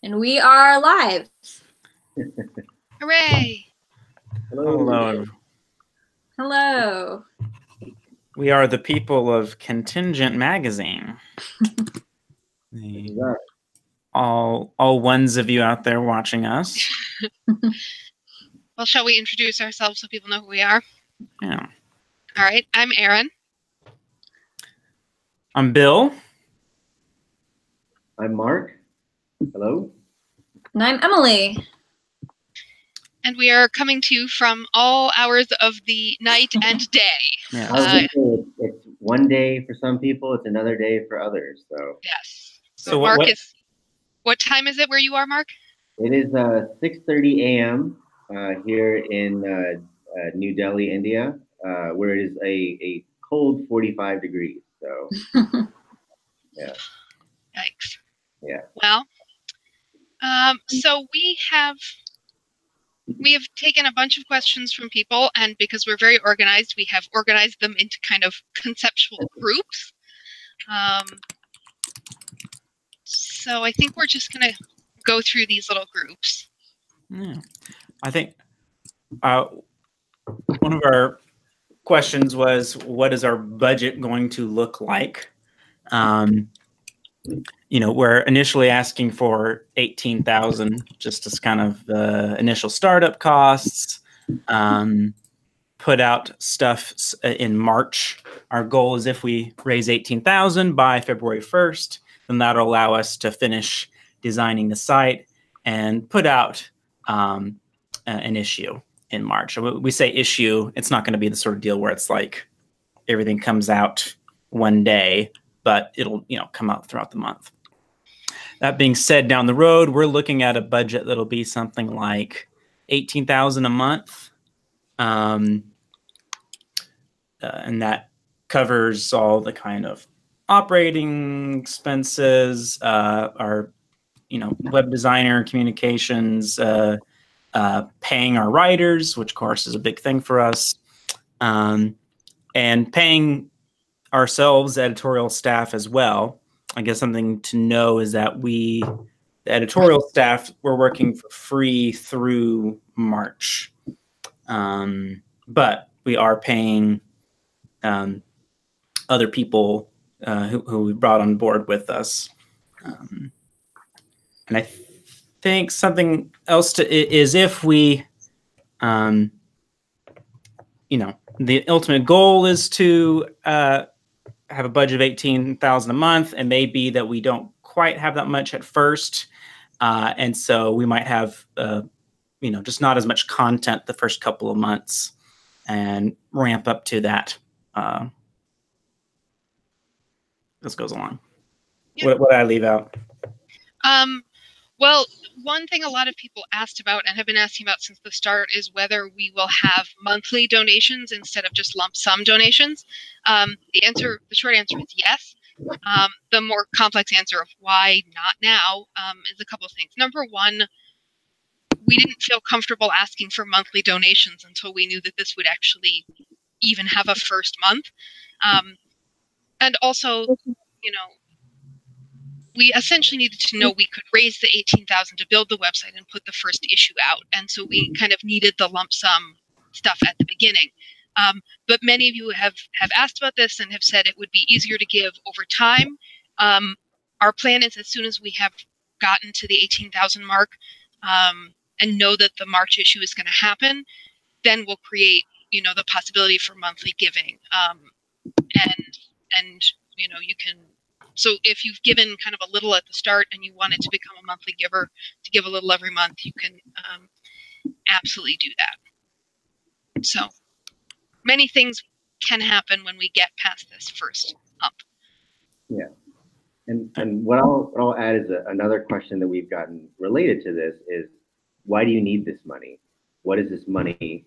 And we are live. Hooray! Hello. Hello. We are the people of Contingent magazine. All ones of you out there watching us. Well, shall we introduce ourselves so people know who we are? Yeah. All right, I'm Erin. I'm Bill. I'm Marc. Hello. And I'm Emily. And we are coming to you from all hours of the night and day. Yeah. It's one day for some people, it's another day for others. So yes. So Marc what time is it where you are, Marc? it is 6:30 a.m. Here in New Delhi, India, where it is a cold 45 degrees. So yeah. Yikes. Yeah. Well, so we have taken a bunch of questions from people, and because we're very organized, we have organized them into kind of conceptual groups. So I think we're just going to go through these little groups. Yeah. I think one of our questions was, what is our budget going to look like? We're initially asking for 18,000 just as kind of initial startup costs. Put out stuff in March. Our goal is if we raise 18,000 by February 1st, then that'll allow us to finish designing the site and put out an issue in March. We say issue, it's not going to be the sort of deal where it's like everything comes out one day, but it'll come out throughout the month. That being said, down the road, we're looking at a budget that'll be something like 18,000 a month. And that covers all the kind of operating expenses, our, web designer, communications, paying our writers, which of course is a big thing for us, and paying ourselves, editorial staff as well. I guess something to know is that the editorial staff, we're working for free through March, but we are paying other people who we brought on board with us. And I think something else is if we, the ultimate goal is to have a budget of 18,000 a month, and maybe that we don't quite have that much at first. And so we might have, just not as much content the first couple of months and ramp up to that. This goes along. Yep. What did I leave out? Well, one thing a lot of people asked about and have been asking about since the start is whether we will have monthly donations instead of just lump sum donations. The short answer is yes. The more complex answer of why not now is a couple of things. Number one, we didn't feel comfortable asking for monthly donations until we knew that this would actually even have a first month. And also, we essentially needed to know we could raise the 18,000 to build the website and put the first issue out. And so we kind of needed the lump sum stuff at the beginning. But many of you have asked about this and have said it would be easier to give over time. Our plan is as soon as we have gotten to the 18,000 mark and know that the March issue is going to happen, then we'll create, the possibility for monthly giving. And you can. So if you've given kind of a little at the start and you wanted to become a monthly giver, to give a little every month, you can absolutely do that. So many things can happen when we get past this first hump. Yeah. And what I'll add is another question that we've gotten related to this is, why do you need this money? What is this money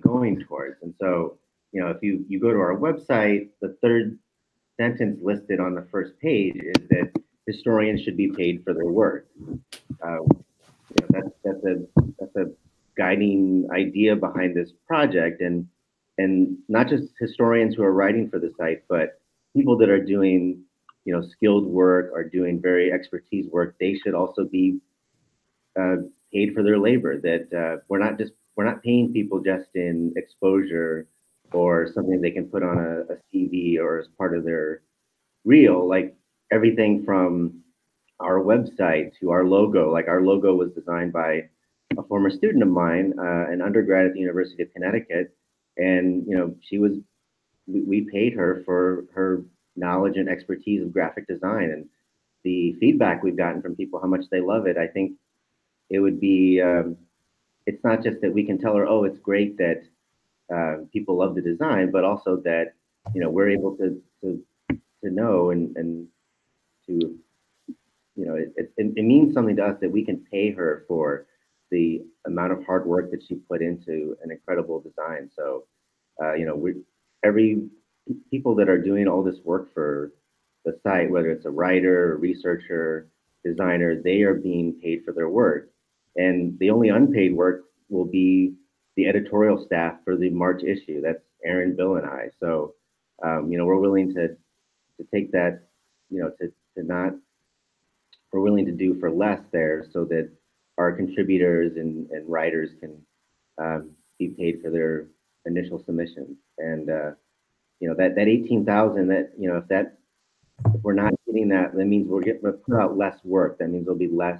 going towards? And so, if you go to our website, the third sentence listed on the first page is that historians should be paid for their work. That's a guiding idea behind this project, and not just historians who are writing for the site, but people that are doing skilled work, are doing very expertise work, they should also be paid for their labor. That we're not paying people just in exposure or something they can put on a CV or as part of their reel. Like everything from our website to our logo. Like our logo was designed by a former student of mine, an undergrad at the University of Connecticut, and we paid her for her knowledge and expertise of graphic design, and the feedback we've gotten from people how much they love it. I think it would be it's not just that we can tell her, oh, it's great that people love the design, but also that we're able to know and to it means something to us that we can pay her for the amount of hard work that she put into an incredible design. So every people that are doing all this work for the site, whether it's a writer, a researcher, designer, they are being paid for their work. And the only unpaid work will be the editorial staff for the March issue. That's Erin, Bill, and I. So, we're willing to take that, to not, we're willing to do for less there so that our contributors and writers can be paid for their initial submissions. And, that 18,000, if we're not getting that, that means we're going to put out less work. That means there'll be less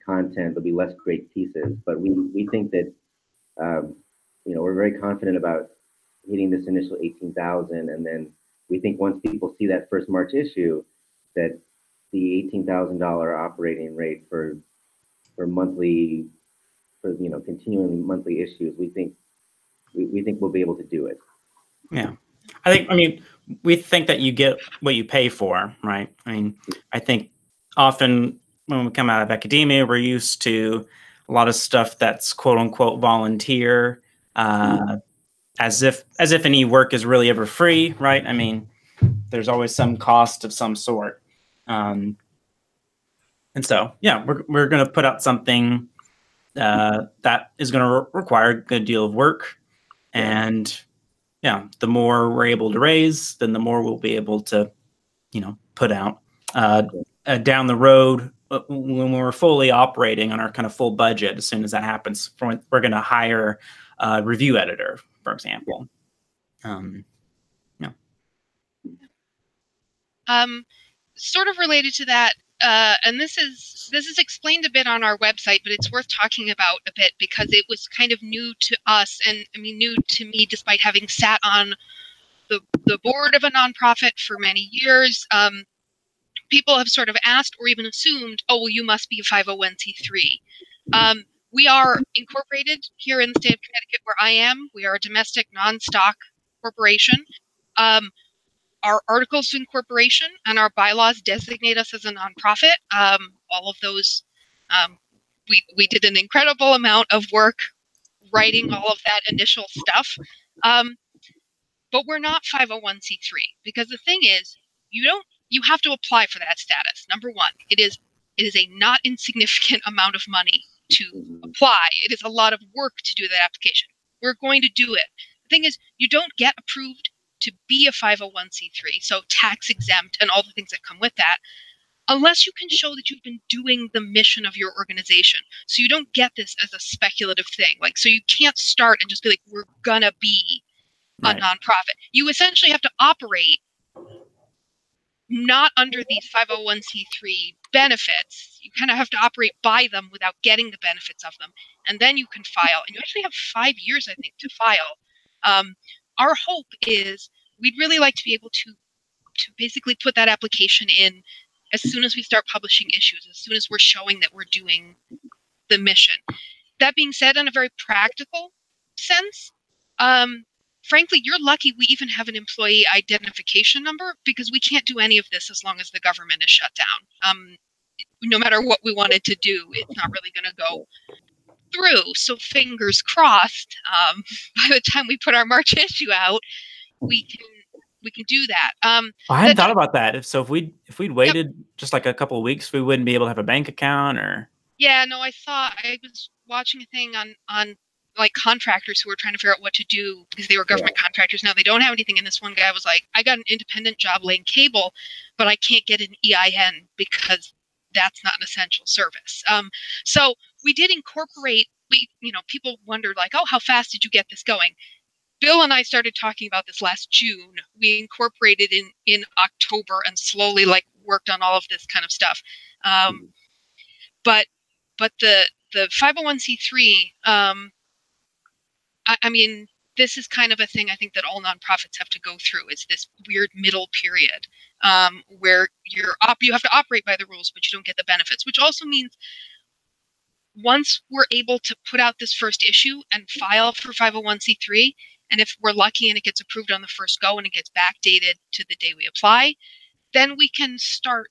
content, there'll be less great pieces. But we think that, we're very confident about hitting this initial 18,000. And then we think once people see that first March issue, that the $18,000 operating rate for monthly, continuing monthly issues, we think we'll be able to do it. Yeah. We think that you get what you pay for, right? I think often when we come out of academia, we're used to a lot of stuff that's quote unquote volunteer, as if any work is really ever free, right? There's always some cost of some sort. And so, yeah, we're going to put out something that is going to require a good deal of work. And yeah, the more we're able to raise, then the more we'll be able to, put out down the road when we're fully operating on our kind of full budget. As soon as that happens, we're going to hire a review editor, for example. Sort of related to that, and this is explained a bit on our website, but it's worth talking about a bit because it was kind of new to us, and new to me, despite having sat on the board of a nonprofit for many years. People have sort of asked or even assumed, oh, well, you must be a 501c3. We are incorporated here in the state of Connecticut where I am. We are a domestic non-stock corporation. Our articles of incorporation and our bylaws designate us as a nonprofit. All of those, we did an incredible amount of work writing all of that initial stuff. But we're not 501c3 because the thing is, you have to apply for that status. Number one, it is a not insignificant amount of money to apply. It is a lot of work to do that application. We're going to do it. The thing is, you don't get approved to be a 501c3, so tax exempt and all the things that come with that, unless you can show that you've been doing the mission of your organization. So you don't get this as a speculative thing. So you can't start and just be like, we're gonna be a nonprofit. You essentially have to operate not under these 501c3 benefits. You kind of have to operate by them without getting the benefits of them. And then you can file. And you actually have 5 years, I think, to file. Our hope is we'd really like to be able to basically put that application in as soon as we start publishing issues, as soon as we're showing that we're doing the mission. That being said, in a very practical sense, frankly, you're lucky we even have an employee identification number because we can't do any of this as long as the government is shut down. No matter what we wanted to do, it's not really going to go through. So fingers crossed, by the time we put our March issue out, we can do that. I hadn't thought about that. If we'd waited just like a couple of weeks, we wouldn't be able to have a bank account or. Yeah, no, I was watching a thing on like contractors who were trying to figure out what to do because they were government contractors. Now they don't have anything. And this one guy was like, I got an independent job laying cable, but I can't get an EIN because that's not an essential service. So we did incorporate, people wondered like, oh, how fast did you get this going? Bill and I started talking about this last June. We incorporated in October and slowly like worked on all of this kind of stuff. But the 501c3, I mean, this is kind of a thing I think that all nonprofits have to go through. Is this weird middle period where you have to operate by the rules, but you don't get the benefits, which also means once we're able to put out this first issue and file for 501c3, and if we're lucky and it gets approved on the first go and it gets backdated to the day we apply, then we can start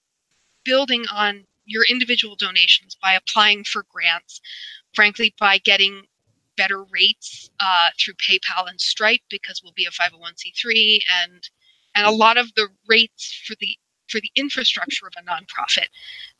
building on your individual donations by applying for grants, frankly, by getting better rates through PayPal and Stripe, because we'll be a 501c3, and a lot of the rates for the infrastructure of a nonprofit,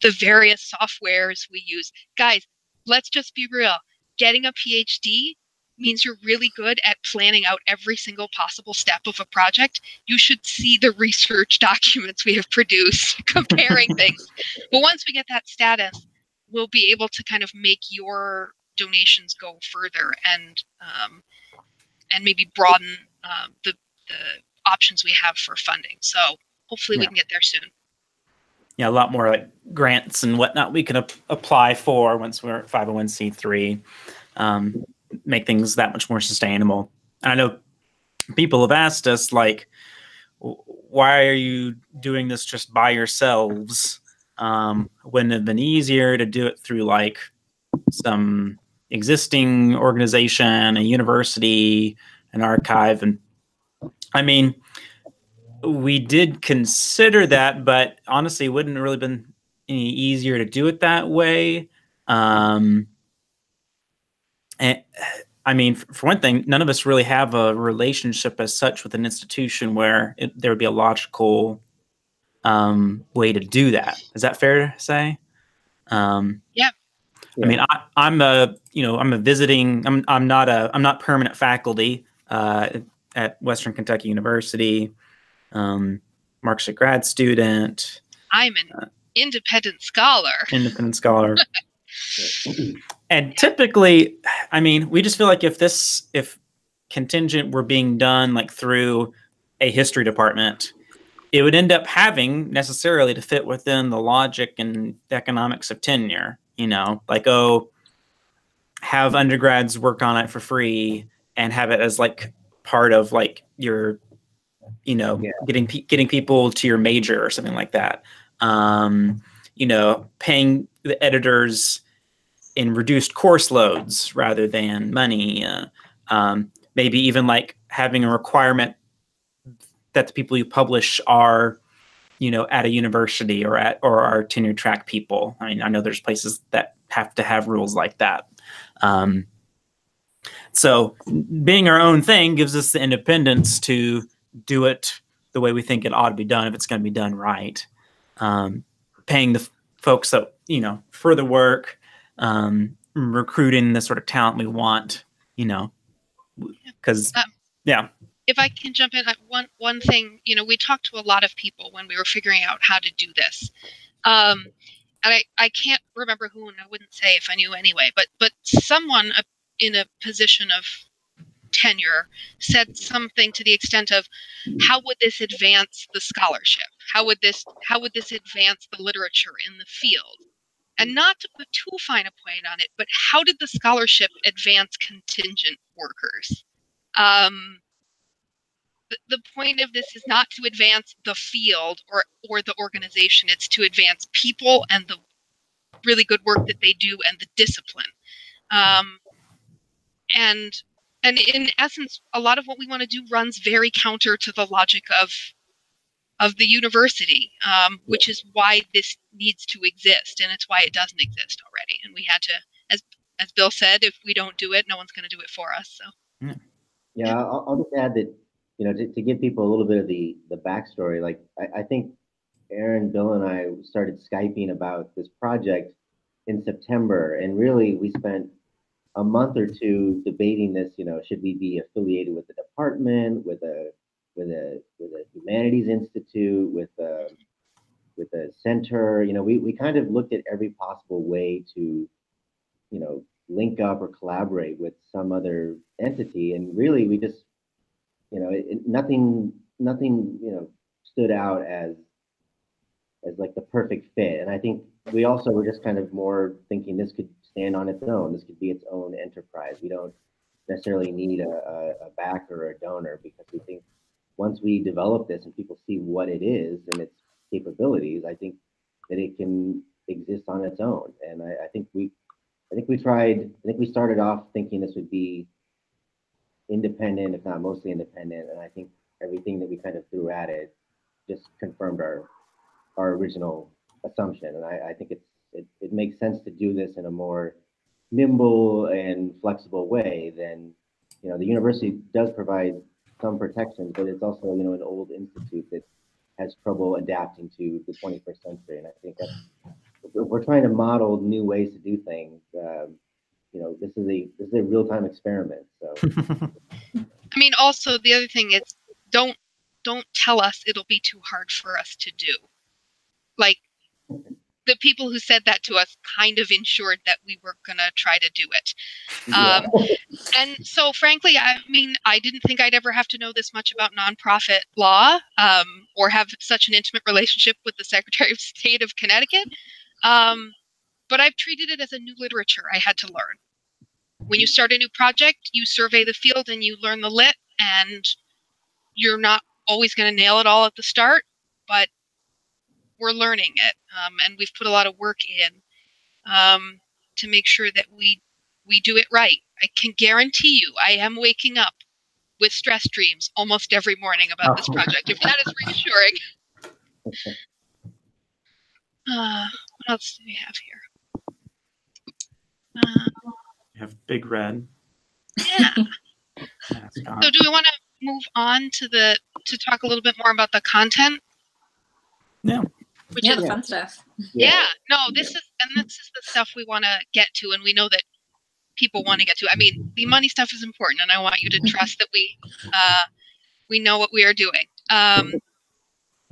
the various softwares we use. Guys, let's just be real. Getting a PhD means you're really good at planning out every single possible step of a project. You should see the research documents we have produced comparing things. But once we get that status, we'll be able to kind of make your donations go further and maybe broaden the options we have for funding. So hopefully we can get there soon. Yeah, a lot more like grants and whatnot we can apply for once we're at 501c3. Make things that much more sustainable. And I know people have asked us, like, why are you doing this just by yourselves? Wouldn't it have been easier to do it through like some existing organization, a university, an archive? And I mean, we did consider that, but honestly, it wouldn't have really been any easier to do it that way. And I mean, for one thing, none of us really have a relationship as such with an institution where there would be a logical way to do that. Is that fair to say? Yeah. I mean, I'm not permanent faculty at Western Kentucky University. Marc's a grad student. I'm an independent scholar. Independent scholar. And typically, I mean, we just feel like if Contingent were being done like through a history department, it would end up having necessarily to fit within the logic and economics of tenure. Like, have undergrads work on it for free and have it as like part of like your, getting people to your major or something like that. Paying the editors in reduced course loads rather than money. Maybe even like having a requirement that the people you publish are, at a university or are tenure track people. I mean, I know there's places that have to have rules like that. So being our own thing gives us the independence to do it the way we think it ought to be done if it's going to be done right. Paying the folks that, for the work, recruiting the sort of talent we want, because, If I can jump in, one thing, we talked to a lot of people when we were figuring out how to do this. And I can't remember who, and I wouldn't say if I knew anyway, but someone in a position of tenure said something to the extent of, how would this advance the scholarship? How would this advance the literature in the field? And not to put too fine a point on it, but how did the scholarship advance contingent workers? The point of this is not to advance the field or the organization. It's to advance people and the really good work that they do and the discipline. And in essence, a lot of what we want to do runs very counter to the logic of the university, which is why this needs to exist, and it's why it doesn't exist already. And we had to, as Bill said, if we don't do it, no one's going to do it for us. So, yeah, I'll just add that, to give people a little bit of the backstory. Like, I think Erin, Bill, and I started Skyping about this project in September, and really we spent a month or two debating this. Should we be affiliated with the department, with a humanities institute, with a center? We kind of looked at every possible way to link up or collaborate with some other entity, and really we just nothing stood out as like the perfect fit. And I think we also were just kind of more thinking this could stand on its own. This could be its own enterprise. We don't necessarily need a backer or a donor, because we think once we develop this and people see what it is and its capabilities, I think that it can exist on its own. And I think we started off thinking this would be independent, if not mostly independent. And I think everything that we kind of threw at it just confirmed our original assumption. And I think it makes sense to do this in a more nimble and flexible way than, the university does provide some protections, but it's also, an old institute that has trouble adapting to the 21st century. And I think that's, if we're trying to model new ways to do things, this is a real-time experiment. So I mean, also the other thing is don't tell us it'll be too hard for us to do. Like, the people who said that to us kind of ensured that we were gonna try to do it. yeah. And so, frankly, I mean, I didn't think I'd ever have to know this much about nonprofit law, or have such an intimate relationship with the Secretary of State of Connecticut. But I've treated it as a new literature I had to learn. When you start a new project, you survey the field and you learn the lit, and you're not always going to nail it all at the start, but we're learning it, and we've put a lot of work in to make sure that we do it right. I can guarantee you I am waking up with stress dreams almost every morning about this project, if that is reassuring. What else do we have here? You have Big Red. Yeah. So do we want to move on to talk a little bit more about the content? Yeah. Which Yeah, is the fun stuff. Yeah, no, this is the stuff we want to get to, and we know that people want to get to. I mean, the money stuff is important, and I want you to trust that we know what we are doing.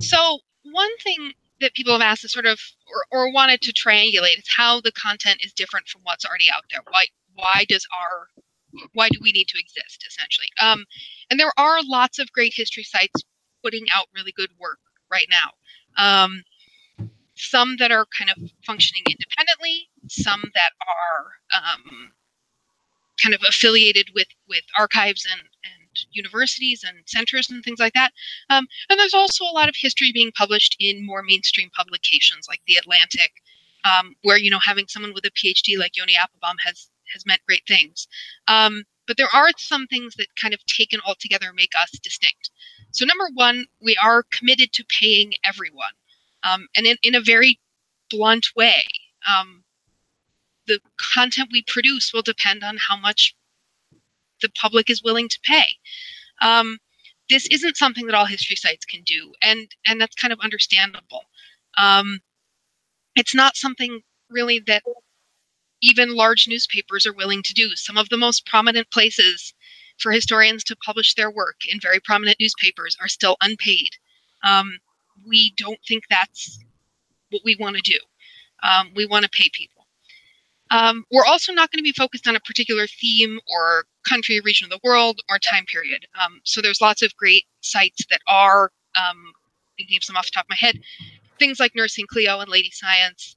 So one thing that people have asked is sort of, or wanted to triangulate, is how the content is different from what's already out there. Why do we need to exist, essentially? And there are lots of great history sites putting out really good work right now. Some that are kind of functioning independently, some that are kind of affiliated with archives and universities and centers and things like that. And there's also a lot of history being published in more mainstream publications like The Atlantic, where, having someone with a PhD like Yoni Applebaum has meant great things. But there are some things that kind of taken all together make us distinct. So number one, we are committed to paying everyone. And in a very blunt way, the content we produce will depend on how much the public is willing to pay. This isn't something that all history sites can do, and that's kind of understandable. It's not something really that even large newspapers are willing to do. Some of the most prominent places for historians to publish their work in very prominent newspapers are still unpaid. We don't think that's what we want to do. We want to pay people. We're also not going to be focused on a particular theme or country, region of the world, or time period. So there's lots of great sites that are, thinking of some off the top of my head, things like Nursing Cleo and Lady Science,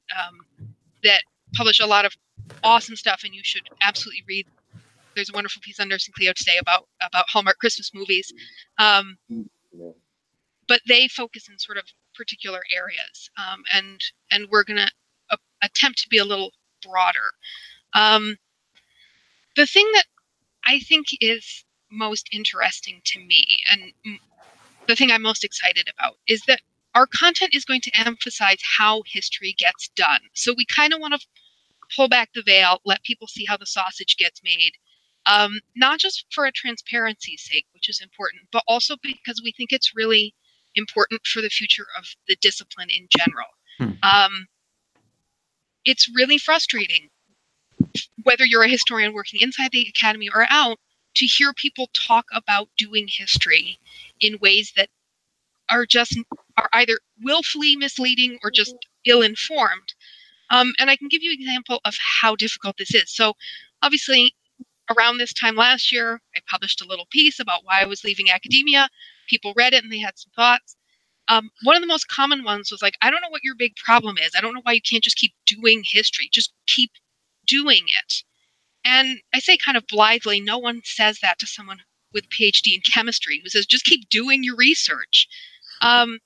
that publish a lot of awesome stuff, and you should absolutely read. There's a wonderful piece on Nursing Cleo today about Hallmark Christmas movies. But they focus in sort of particular areas, and we're going to attempt to be a little broader. The thing that I think is most interesting to me, and the thing I'm most excited about, is that our content is going to emphasize how history gets done. So we kind of want to pull back the veil, let people see how the sausage gets made, not just for a transparency's sake, which is important, but also because we think it's really important for the future of the discipline in general. It's really frustrating whether you're a historian working inside the academy or out, to hear people talk about doing history in ways that are either willfully misleading or just ill-informed. And I can give you an example of how difficult this is. So obviously, around this time last year, I published a little piece about why I was leaving academia. People read it and they had some thoughts. One of the most common ones was like, I don't know what your big problem is. I don't know why you can't just keep doing history. Just keep doing it. And I say kind of blithely, no one says that to someone with a PhD in chemistry who says, just keep doing your research. And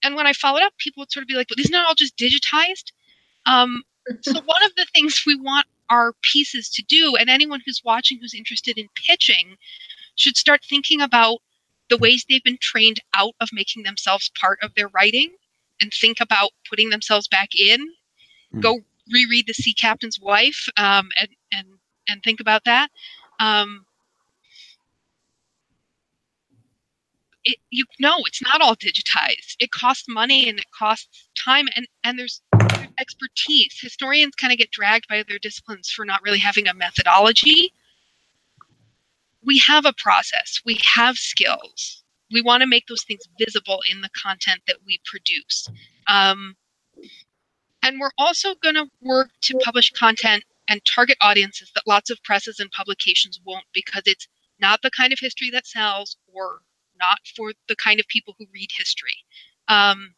when I followed up, people would sort of be like, but isn't it all just digitized? So one of the things we want our pieces to do, and anyone who's watching who's interested in pitching should start thinking about the ways they've been trained out of making themselves part of their writing and think about putting themselves back in. Go reread The Sea Captain's Wife and think about that. It's not all digitized. It costs money and it costs time and there's expertise. Historians kind of get dragged by other disciplines for not really having a methodology. We have a process. We have skills. We want to make those things visible in the content that we produce. And we're also going to work to publish content and target audiences that lots of presses and publications won't, because it's not the kind of history that sells or not for the kind of people who read history. And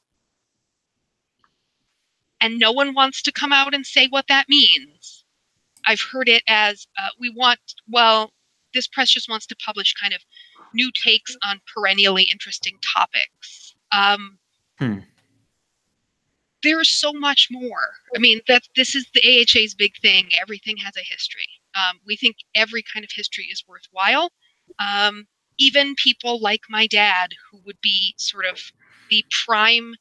no one wants to come out and say what that means. I've heard it as this press just wants to publish kind of new takes on perennially interesting topics. There's so much more. I mean, this is the AHA's big thing. Everything has a history. We think every kind of history is worthwhile. Even people like my dad, who would be sort of the prime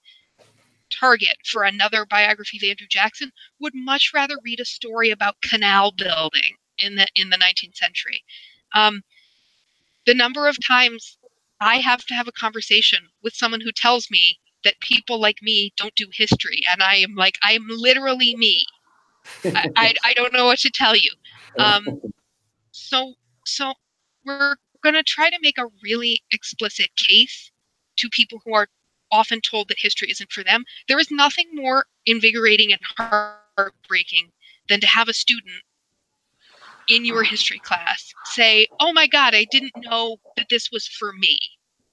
target for another biography of Andrew Jackson, would much rather read a story about canal building in the 19th century. The number of times I have to have a conversation with someone who tells me that people like me don't do history, and I am like, I am literally me. I don't know what to tell you. So we're going to try to make a really explicit case to people who are often told that history isn't for them. There is nothing more invigorating and heartbreaking than to have a student in your history class say, oh my God, I didn't know that this was for me.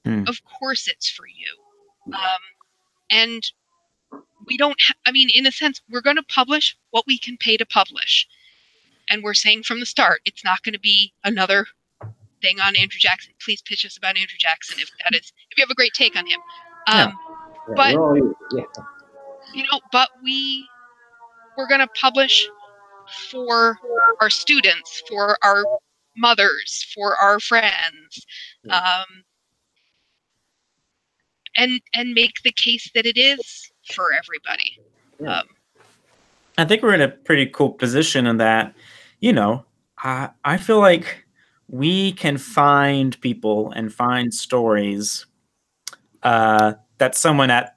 Of course it's for you. And we don't, in a sense, we're going to publish what we can pay to publish. And we're saying from the start, it's not going to be another thing on Andrew Jackson. Please pitch us about Andrew Jackson if you have a great take on him. But we're going to publish for our students, for our mothers, for our friends, and make the case that it is for everybody. I think we're in a pretty cool position in that, I feel like we can find people and find stories that someone at,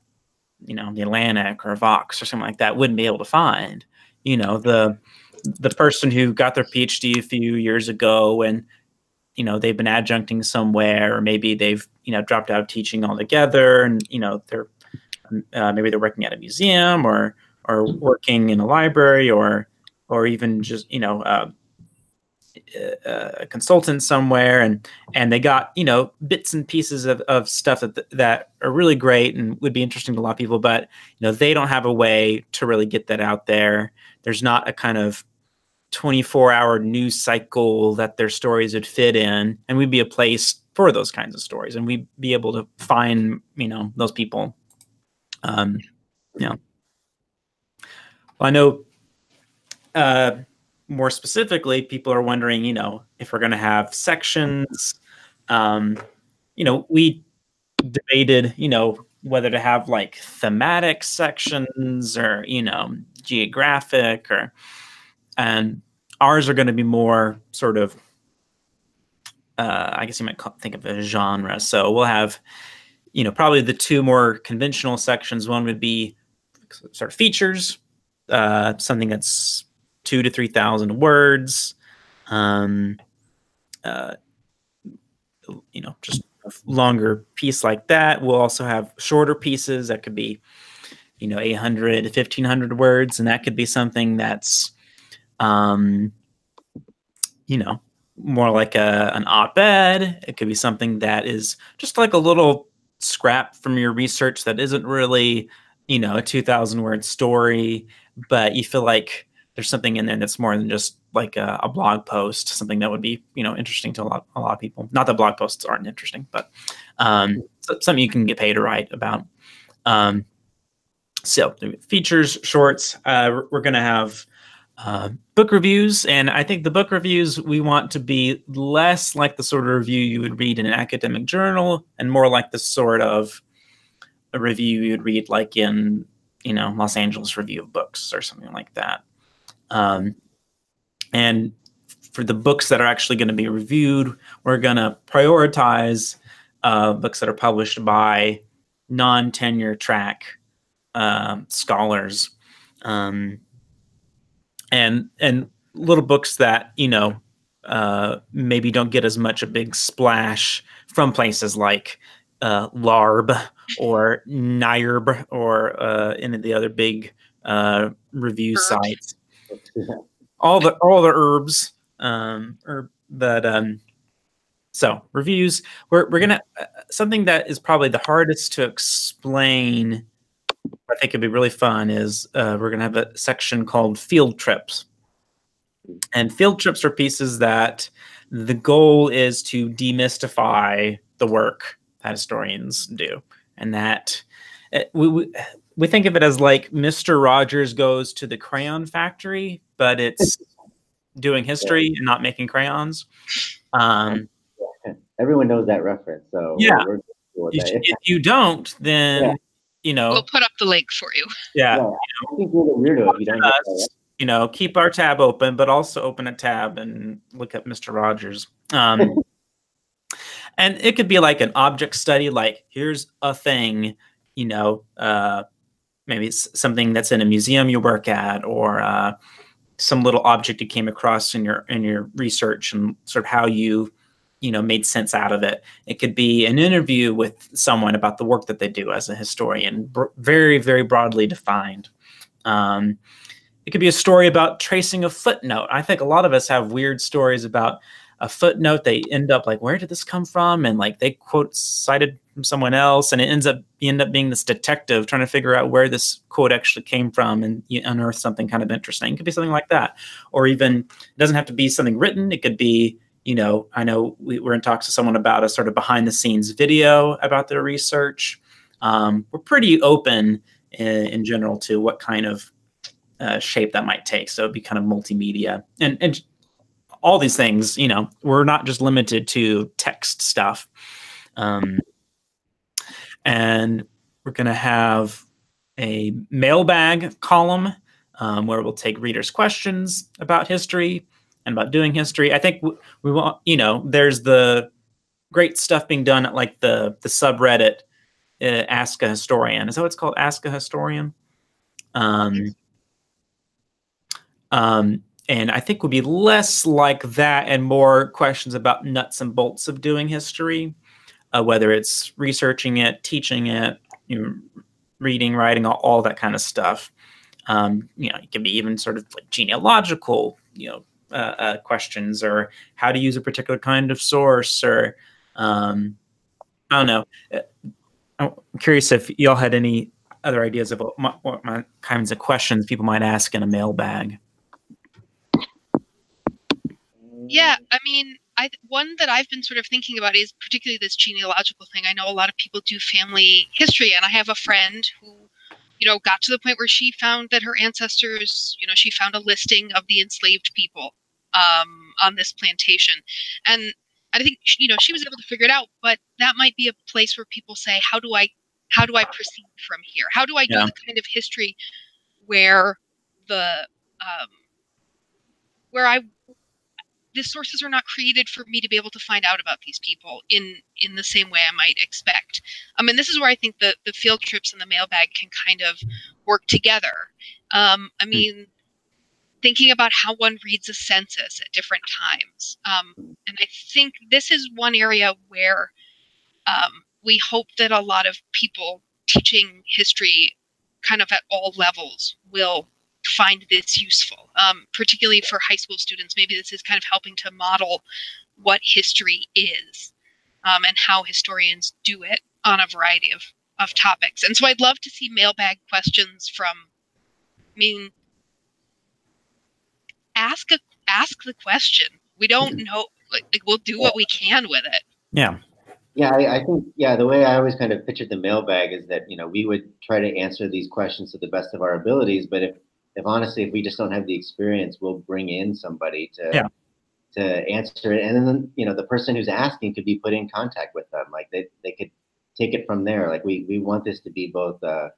the Atlantic or Vox or something like that wouldn't be able to find. The person who got their PhD a few years ago and, they've been adjuncting somewhere, or maybe they've, dropped out of teaching altogether, and, they're maybe they're working at a museum or working in a library or even just, a consultant somewhere, and they got, bits and pieces of stuff that are really great and would be interesting to a lot of people, but, they don't have a way to really get that out there. There's not a kind of 24-hour news cycle that their stories would fit in, and we'd be a place for those kinds of stories, and we'd be able to find, those people. Well, I know more specifically, people are wondering, if we're going to have sections. We debated, whether to have like thematic sections or, geographic, and ours are going to be more sort of, I guess you might think of it as genre. So we'll have, probably the two more conventional sections. One would be sort of features, something that's 2,000 to 3,000 words. Just a longer piece like that. We'll also have shorter pieces that could be, 800 to 1,500 words, and that could be something that's, more like an op-ed. It could be something that is just like a little scrap from your research that isn't really, a 2,000 word story, but you feel like there's something in there that's more than just like a blog post, something that would be, interesting to a lot of people. Not that blog posts aren't interesting, but something you can get paid to write about. So features, shorts, we're going to have book reviews. And I think the book reviews, we want to be less like the sort of review you would read in an academic journal and more like the sort of a review you would read like in, Los Angeles Review of Books or something like that. And for the books that are actually going to be reviewed, we're going to prioritize books that are published by non-tenure track scholars, and little books that maybe don't get as much a big splash from places like LARB or NIRB or any of the other big review sites. All the herbs, so reviews. We're gonna something that is probably the hardest to explain. I think it'd be really fun is we're gonna have a section called field trips, and field trips are pieces that the goal is to demystify the work that historians do, and that we think of it as like Mr. Rogers goes to the crayon factory, but it's doing history and not making crayons. Everyone knows that reference, so yeah. If you don't, then we'll put up the link for you. Yeah, I think we're the weirdo if you don't get that. Keep our tab open, but also open a tab and look at Mr. Rogers. And it could be like an object study, like here's a thing, maybe it's something that's in a museum you work at, or some little object you came across in your research and sort of how you made sense out of it. It could be an interview with someone about the work that they do as a historian, very, very broadly defined. It could be a story about tracing a footnote. I think a lot of us have weird stories about a footnote. They end up like, where did this come from? And like they quote cited from someone else, and you end up being this detective trying to figure out where this quote actually came from, and you unearth something kind of interesting. It could be something like that, or even it doesn't have to be something written. It could be, I know we were in talks with someone about a sort of behind the scenes video about their research. We're pretty open in general to what kind of shape that might take. So it'd be kind of multimedia and all these things, we're not just limited to text stuff. And we're going to have a mailbag column where we'll take readers' questions about history and about doing history. I think we want, there's the great stuff being done at like the subreddit, Ask a Historian. Is that what it's called? Ask a Historian. And I think would be less like that and more questions about nuts and bolts of doing history, whether it's researching it, teaching it, reading, writing, all that kind of stuff. It can be even sort of like genealogical, questions, or how to use a particular kind of source, or I don't know. I'm curious if y'all had any other ideas about what kinds of questions people might ask in a mailbag. Yeah, I mean, one that I've been sort of thinking about is particularly this genealogical thing. I know a lot of people do family history, and I have a friend who, got to the point where she found that her ancestors, she found a listing of the enslaved people on this plantation. And I think, she was able to figure it out, but that might be a place where people say, how do I proceed from here? How do I do the kind of history where the sources are not created for me to be able to find out about these people in the same way I might expect. And this is where I think the field trips and the mailbag can kind of work together. I mean, thinking about how one reads a census at different times. And I think this is one area where we hope that a lot of people teaching history kind of at all levels will find this useful, particularly for high school students. Maybe this is kind of helping to model what history is and how historians do it on a variety of topics. And so I'd love to see mailbag questions from, I mean, ask the question. We don't know, like we'll do what we can with it. Yeah. Yeah, I think, yeah, the way I always kind of pictured the mailbag is that, we would try to answer these questions to the best of our abilities. But if honestly, if we just don't have the experience, we'll bring in somebody to answer it. And then, the person who's asking could be put in contact with them. Like they could take it from there. Like we want this to be both a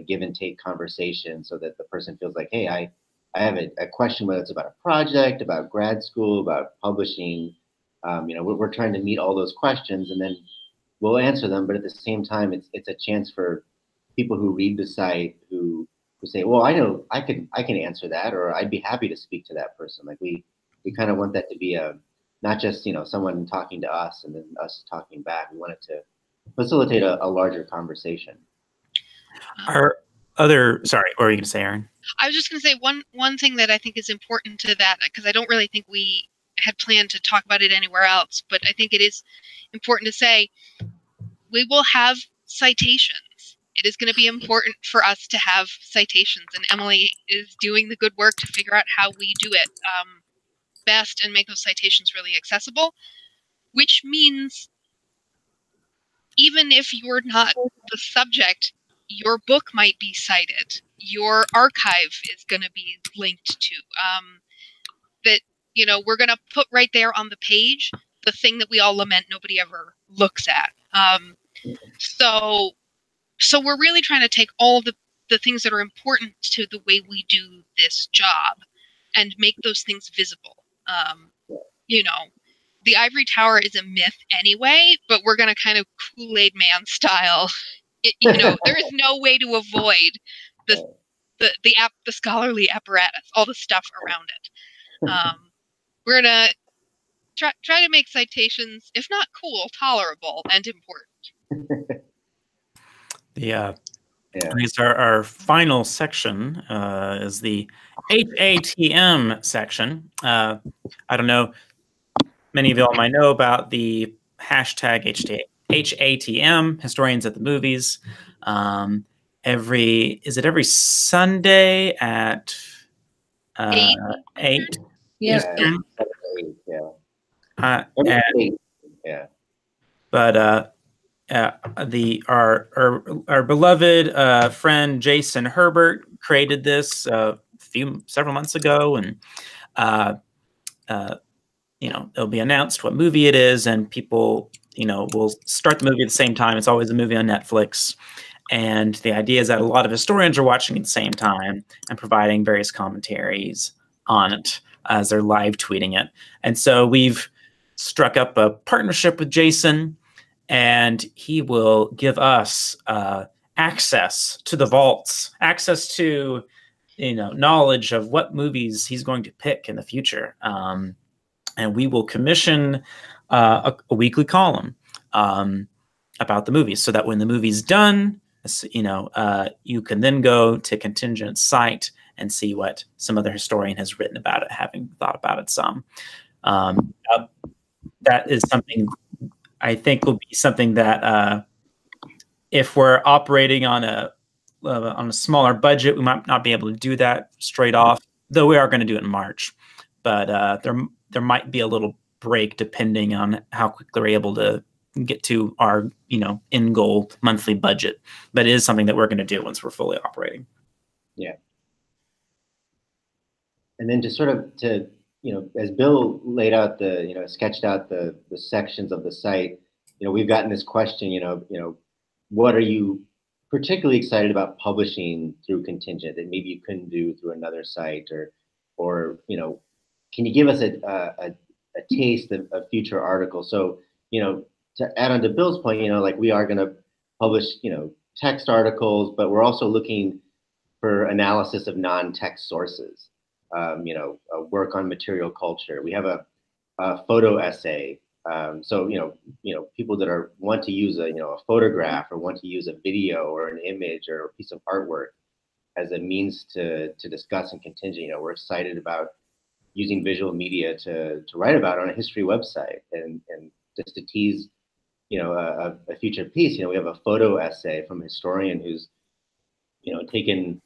give and take conversation so that the person feels like, hey, I have a question, whether it's about a project, about grad school, about publishing. We're trying to meet all those questions, and then we'll answer them. But at the same time, it's a chance for people who read the site who say, well, I know I can answer that, or I'd be happy to speak to that person. Like we kind of want that to be not just someone talking to us and then us talking back. We want it to facilitate a larger conversation. Sorry, what were you going to say, Erin? I was just going to say one thing that I think is important to that, because I don't really think we had planned to talk about it anywhere else, but I think it is important to say we will have citations. It is going to be important for us to have citations, and Emily is doing the good work to figure out how we do it best and make those citations really accessible, which means even if you're not the subject, your book might be cited. Your archive is going to be linked to. That, we're going to put right there on the page the thing that we all lament nobody ever looks at. So we're really trying to take all of the things that are important to the way we do this job and make those things visible. The ivory tower is a myth anyway, but we're going to kind of Kool-Aid Man style. There is no way to avoid the scholarly apparatus, all the stuff around it. We're going to try to make citations, if not cool, tolerable and important. These are our final section is the HATM section. I don't know. Many of y'all might know about the hashtag HATM, Historians at the Movies. Every Sunday at 8 Eastern. But our beloved friend Jason Herbert created this several months ago, and it'll be announced what movie it is, and people will start the movie at the same time. It's always a movie on Netflix, and the idea is that a lot of historians are watching at the same time and providing various commentaries on it as they're live tweeting it. And so we've struck up a partnership with Jason, and he will give us access to the vaults, access to knowledge of what movies he's going to pick in the future. And we will commission a weekly column about the movies, so that when the movie's done, you can then go to Contingent's site and see what some other historian has written about it, having thought about it some. That is something I think will be something that if we're operating on a smaller budget, we might not be able to do that straight off, though we are going to do it in March. But there might be a little break depending on how quickly we're able to get to our end goal monthly budget. But it is something that we're going to do once we're fully operating. Yeah. And then just sort of to as Bill laid out sketched out the sections of the site, we've gotten this question, what are you particularly excited about publishing through Contingent that maybe you couldn't do through another site, or can you give us a taste of future articles? So, to add on to Bill's point, like we are going to publish, text articles, but we're also looking for analysis of non-text sources. work on material culture. We have a photo essay. So people that want to use a photograph or want to use a video or an image or a piece of artwork as a means to discuss and Contingent. We're excited about using visual media to write about on a history website, and just to tease a future piece. We have a photo essay from a historian who's taken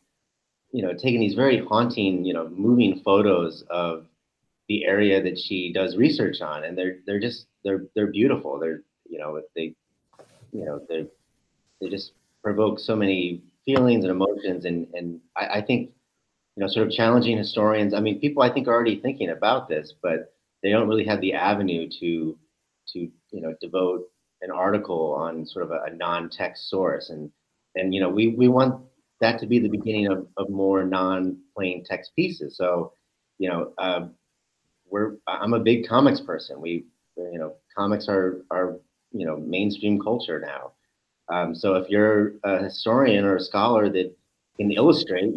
these very haunting, moving photos of the area that she does research on, and they're beautiful. They just provoke so many feelings and emotions, and I think sort of challenging historians. I mean, people I think are already thinking about this, but they don't really have the avenue to devote an article on sort of a non-text source, and we want that to be the beginning of more non-plain text pieces. So I'm a big comics person. Comics are mainstream culture now. So if you're a historian or a scholar that can illustrate,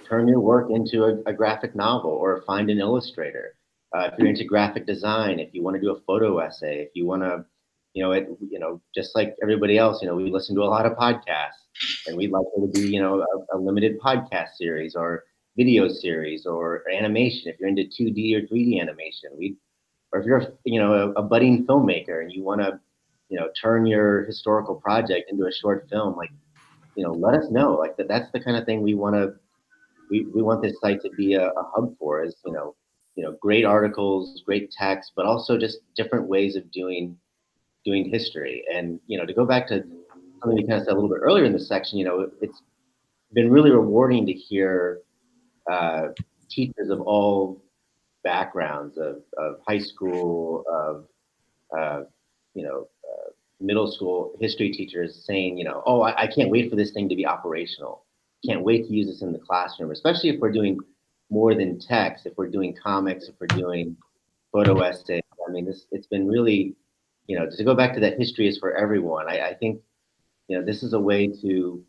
turn your work into a graphic novel or find an illustrator. If you're into graphic design, if you want to do a photo essay, if you want to, just like everybody else, we listen to a lot of podcasts, and we'd like there to be, a limited podcast series or video series or animation. If you're into 2D or 3D animation, or if you're, a budding filmmaker and you want to, turn your historical project into a short film, let us know. That's the kind of thing we want to. We want this site to be a hub for, is great articles, great text, but also just different ways of doing history. And to go back to something we kind of said a little bit earlier in this section, it's been really rewarding to hear teachers of all backgrounds, of high school, of middle school history teachers saying, oh, I can't wait for this thing to be operational. Can't wait to use this in the classroom, especially if we're doing more than text, if we're doing comics, if we're doing photo essays. I mean, it's been really, to go back to that history is for everyone. I think, this is a way to,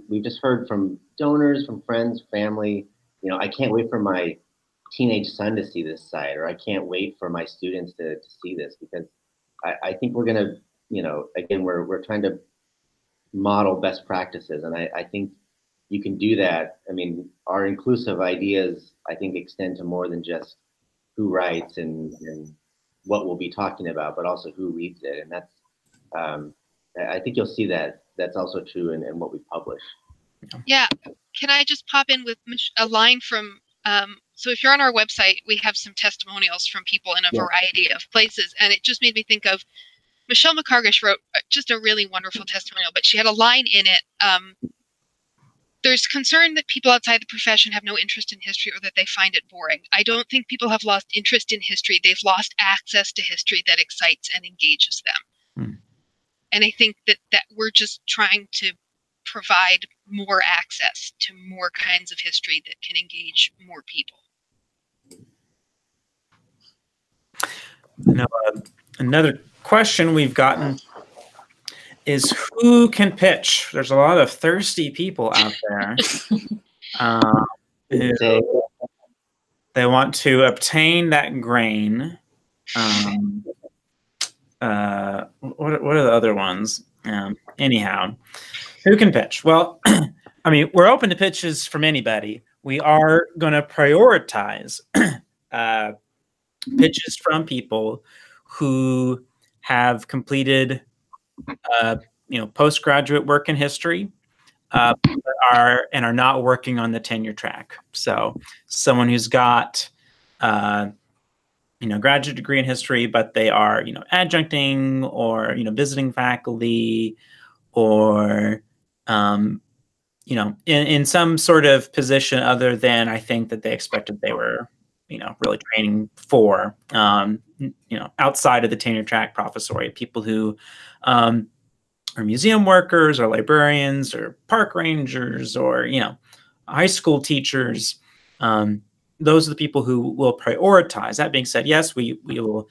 we've just heard from donors, from friends, family, I can't wait for my teenage son to see this site, or I can't wait for my students to see this, because I think we're going to, again, we're trying to model best practices. And I think you can do that. I mean, our inclusive ideas, I think, extend to more than just who writes and what we'll be talking about, but also who reads it. And that's, I think you'll see that that's also true in what we publish. Yeah. Can I just pop in with a line from, so if you're on our website, we have some testimonials from people in a variety of places. And it just made me think of Michelle McCargish wrote just a really wonderful testimonial, but she had a line in it. There's concern that people outside the profession have no interest in history, or that they find it boring. I don't think people have lost interest in history. They've lost access to history that excites and engages them. And I think that we're just trying to provide more access to more kinds of history that can engage more people. Now, another question we've gotten is, who can pitch? There's a lot of thirsty people out there. They want to obtain that grain. What are the other ones? Anyhow, who can pitch? Well, I mean, we're open to pitches from anybody. We are going to prioritize pitches from people who have completed postgraduate work in history, are not working on the tenure track. So someone who's got graduate degree in history, but they are adjuncting or visiting faculty, or in some sort of position other than I think that they expected they were really training for, outside of the tenure track professoriate. People who are museum workers or librarians or park rangers or, high school teachers. Those are the people who will prioritize. That being said, yes, we will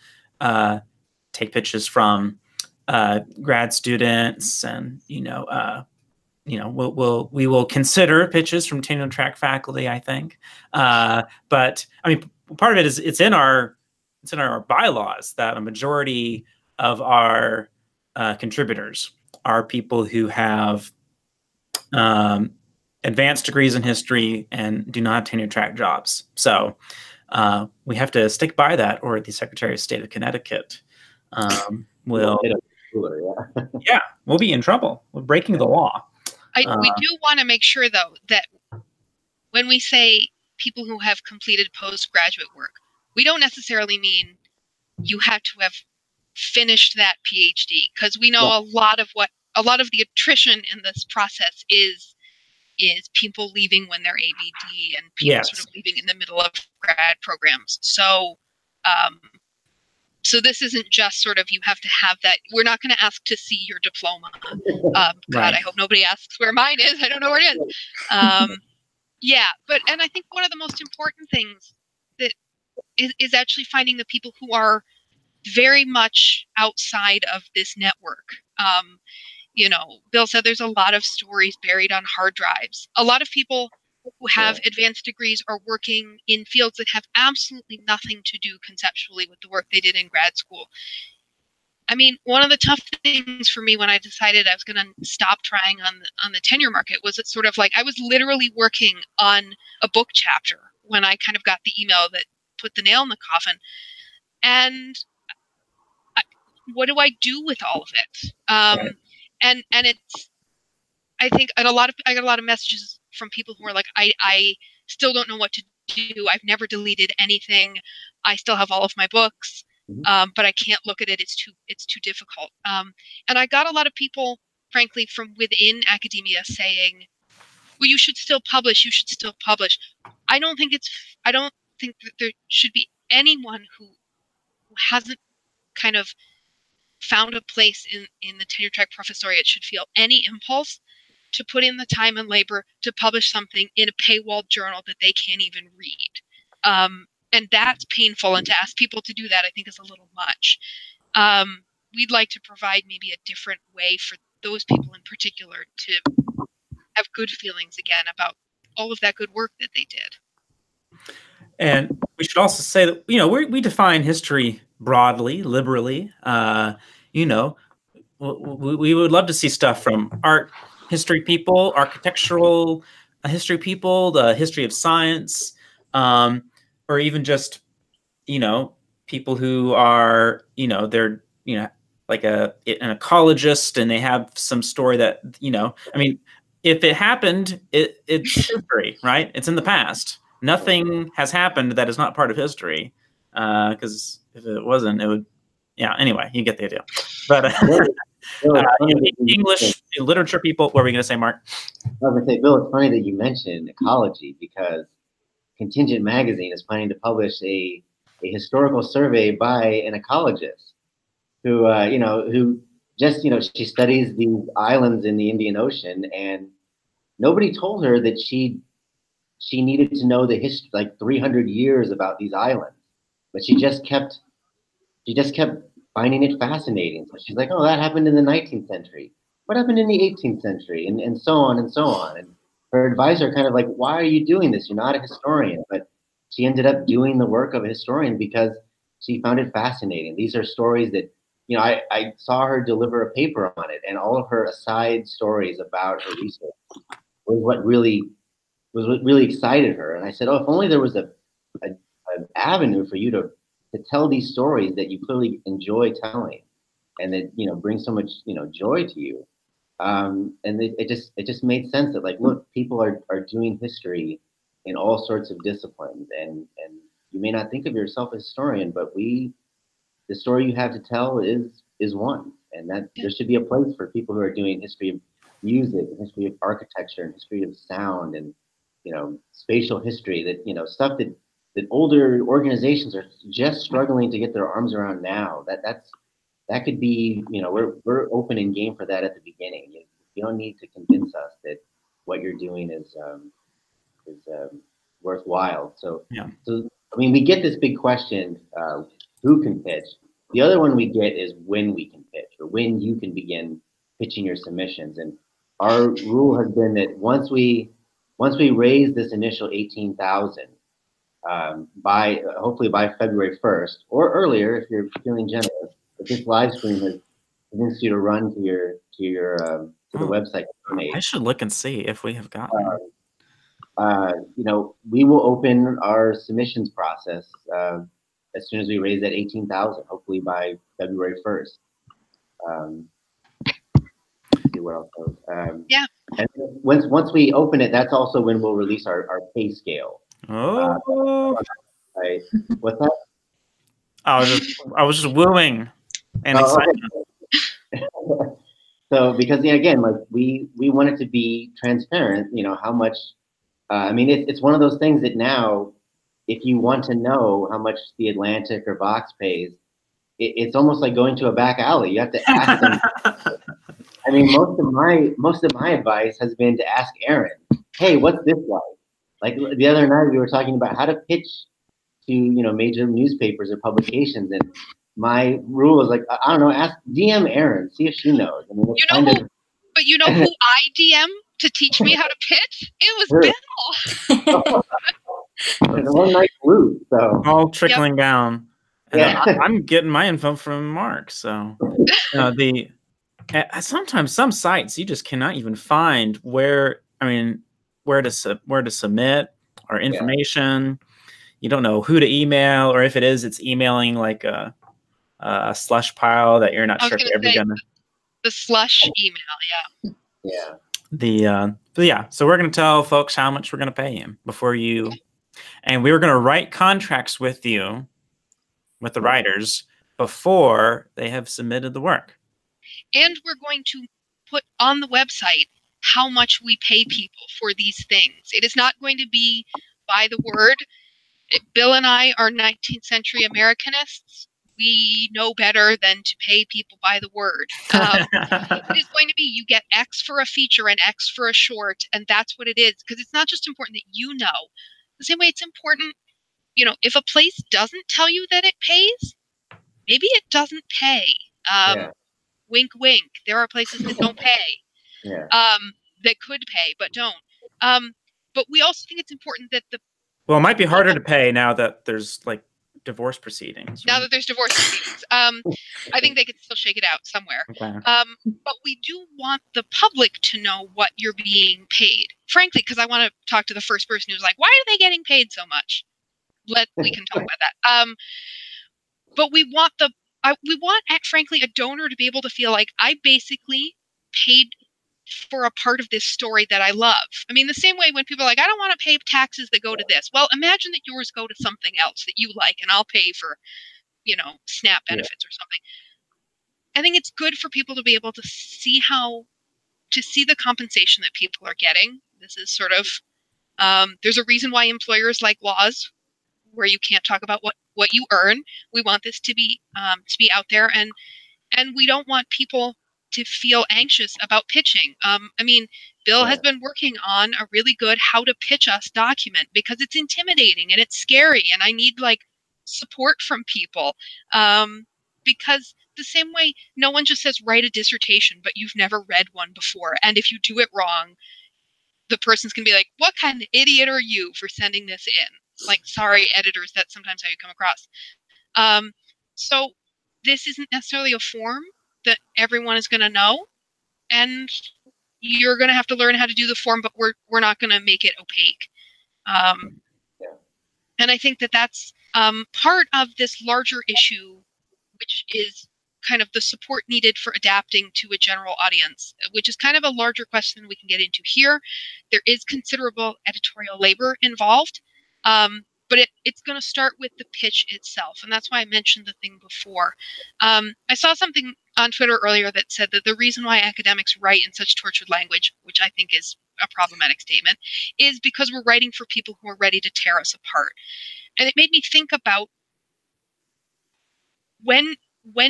take pitches from grad students and, we will consider pitches from tenure track faculty, I think. But I mean, part of it is it's in our bylaws that a majority of our contributors are people who have advanced degrees in history and do not have tenure track jobs. So we have to stick by that, or the Secretary of State of Connecticut will, yeah, we'll be in trouble. We're breaking the law. We do want to make sure, though, that when we say people who have completed postgraduate work, we don't necessarily mean you have to have finished that PhD, because we know a lot of the attrition in this process is people leaving when they're ABD and people sort of leaving in the middle of grad programs. So so this isn't just sort of you have to have that. We're not going to ask to see your diploma. God, I hope nobody asks where mine is. I don't know where it is. And I think one of the most important things that is actually finding the people who are very much outside of this network. Bill said there's a lot of stories buried on hard drives. A lot of people who have advanced degrees are working in fields that have absolutely nothing to do conceptually with the work they did in grad school. I mean, one of the tough things for me when I decided I was going to stop trying on the tenure market was it's sort of like I was literally working on a book chapter when I kind of got the email that put the nail in the coffin. And what do I do with all of it? And it's, I think, and I got a lot of messages from people who are like, I still don't know what to do. I've never deleted anything. I still have all of my books, but I can't look at it. It's too difficult. And I got a lot of people, frankly, from within academia saying, well, you should still publish. You should still publish. I don't think that there should be anyone who hasn't kind of found a place in the tenure track professoriate should feel any impulse to put in the time and labor to publish something in a paywalled journal that they can't even read. And that's painful. And to ask people to do that, I think, is a little much. We'd like to provide maybe a different way for those people in particular to have good feelings again about all of that good work that they did. And we should also say that, we define history broadly, liberally. We would love to see stuff from art history people, architectural history people, the history of science, or even just, people who are, they're, like an ecologist and they have some story that, I mean, if it happened, it's history, right? It's in the past. Nothing has happened that is not part of history. Because if it wasn't, it would, anyway, you get the idea. But English literature people, what were we going to say, Mark? I was going to say, Bill, it's funny that you mentioned ecology, because Contingent magazine is planning to publish a historical survey by an ecologist who, who just, she studies these islands in the Indian Ocean, and nobody told her that she needed to know the history, like 300 years about these islands, but she just kept finding it fascinating. So she's like, oh, that happened in the 19th century. What happened in the 18th century? And so on and so on. And her advisor kind of like, why are you doing this? You're not a historian. But she ended up doing the work of a historian because she found it fascinating. These are stories that, I saw her deliver a paper on it, and all of her aside stories about her research was what really excited her. And I said, oh, if only there was an avenue for you to tell these stories that you clearly enjoy telling, and that bring so much joy to you. And it just made sense that, like, look, people are doing history in all sorts of disciplines, and you may not think of yourself as a historian, but the story you have to tell is one, and that there should be a place for people who are doing history of music, and history of architecture, and history of sound, and spatial history, that stuff that older organizations are just struggling to get their arms around now. That could be, we're open and game for that at the beginning. You don't need to convince us that what you're doing is worthwhile. So I mean, we get this big question, who can pitch? The other one we get is when we can pitch, or when you can begin pitching your submissions. And our rule has been that once we raise this initial 18,000, by hopefully by February 1st or earlier, if you're feeling generous, if this live stream has convinced you to run to the website to donate, I should look and see if we have gotten. we will open our submissions process as soon as we raise that 18,000, hopefully by February 1st. See what else goes. Yeah. And once we open it, that's also when we'll release our pay scale. Oh. Right. What's that? I was just wooing and excited. Okay. So because again, like we want it to be transparent, how much. I mean, it's one of those things that now, if you want to know how much the Atlantic or Vox pays, it's almost like going to a back alley. You have to ask them. I mean, most of my advice has been to ask Erin, "Hey, what's this like?" Like the other night, we were talking about how to pitch to major newspapers or publications, and my rule is like, I don't know, ask DM Erin, see if she knows. I mean, but you know who I DM to teach me how to pitch? It was Bill. There's one nice loop, so all trickling down. Yeah. I'm getting my info from Mark. So sometimes some sites you just cannot even find where to submit or information. You don't know who to email, or if it is, it's emailing like a slush pile that you're not sure if you're ever gonna. The slush email, yeah. But yeah, so we're gonna tell folks how much we're gonna pay him before you, and we were gonna write contracts with you, with the writers, before they have submitted the work. And we're going to put on the website how much we pay people for these things. It is not going to be by the word. Bill and I are 19th century Americanists. We know better than to pay people by the word. It is going to be you get X for a feature and X for a short, and that's what it is. Because it's not just important that you know. The same way it's important, if a place doesn't tell you that it pays, maybe it doesn't pay. Wink, wink. There are places that don't pay, that could pay but don't. But we also think it's important that well, it might be harder to pay now that there's like divorce proceedings. Right? Now that there's divorce proceedings, I think they could still shake it out somewhere. Okay. But we do want the public to know what you're being paid. Frankly, because I want to talk to the first person who's like, "Why are they getting paid so much?" We can talk about that. But we want frankly a donor to be able to feel like I basically paid for a part of this story that I love. I mean, the same way when people are like, I don't want to pay taxes that go to this. Well, imagine that yours go to something else that you like, and I'll pay for, SNAP benefits or something. I think it's good for people to be able to see the compensation that people are getting. This is sort of, there's a reason why employers like laws where you can't talk about what you earn. We want this to be out there, and we don't want people to feel anxious about pitching. Bill has been working on a really good how to pitch us document because it's intimidating and it's scary, and I need support from people. Because the same way no one just says write a dissertation, but you've never read one before, and if you do it wrong, the person's gonna be like, what kind of idiot are you for sending this in? Sorry, editors, that's sometimes how you come across. So this isn't necessarily a form that everyone is going to know, and you're going to have to learn how to do the form, but we're not going to make it opaque. And I think that's part of this larger issue, which is kind of the support needed for adapting to a general audience, which is kind of a larger question we can get into here. There is considerable editorial labor involved, but it's going to start with the pitch itself. And that's why I mentioned the thing before. I saw something on Twitter earlier that said that the reason why academics write in such tortured language, which I think is a problematic statement, is because we're writing for people who are ready to tear us apart. And it made me think about when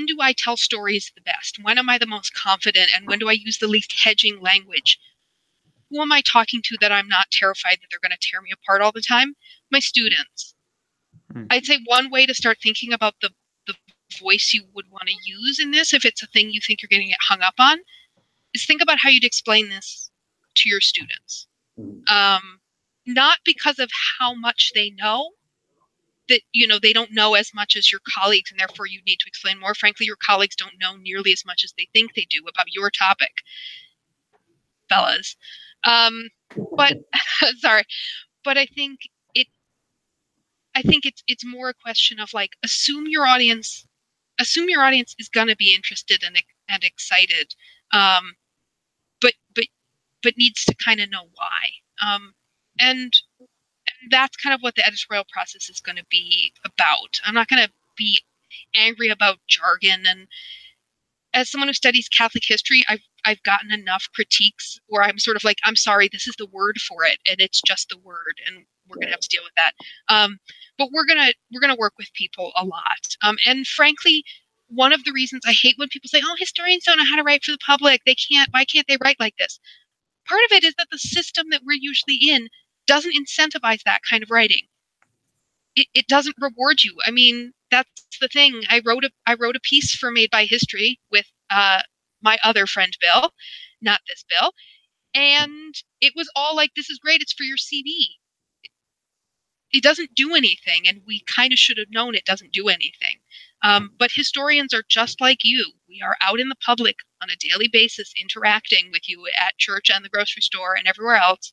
do I tell stories the best? When am I the most confident? And when do I use the least hedging language? Who am I talking to that I'm not terrified that they're going to tear me apart all the time? My students. I'd say one way to start thinking about the voice you would want to use in this, if it's a thing you think you're going to get hung up on, is think about how you'd explain this to your students. Not because of how much they know, that, you know, they don't know as much as your colleagues and therefore you need to explain more. Frankly, your colleagues don't know nearly as much as they think they do about your topic, fellas. But sorry, but I think it's more a question of like, assume your audience is going to be interested and excited, but needs to kind of know why. And that's kind of what the editorial process is going to be about. I'm not going to be angry about jargon. And as someone who studies Catholic history, I've gotten enough critiques where I'm sort of like, I'm sorry, this is the word for it, and it's just the word, and we're going to have to deal with that. But we're gonna work with people a lot. And frankly, one of the reasons I hate when people say, "Oh, historians don't know how to write for the public. Why can't they write like this?" Part of it is that the system that we're usually in doesn't incentivize that kind of writing. It doesn't reward you. I mean, that's the thing. I wrote a piece for Made by History with my other friend Bill, not this Bill, and it was all like, "This is great. It's for your CV." It doesn't do anything, and we kind of should have known it doesn't do anything. But historians are just like you. We are out in the public on a daily basis, interacting with you at church and the grocery store and everywhere else.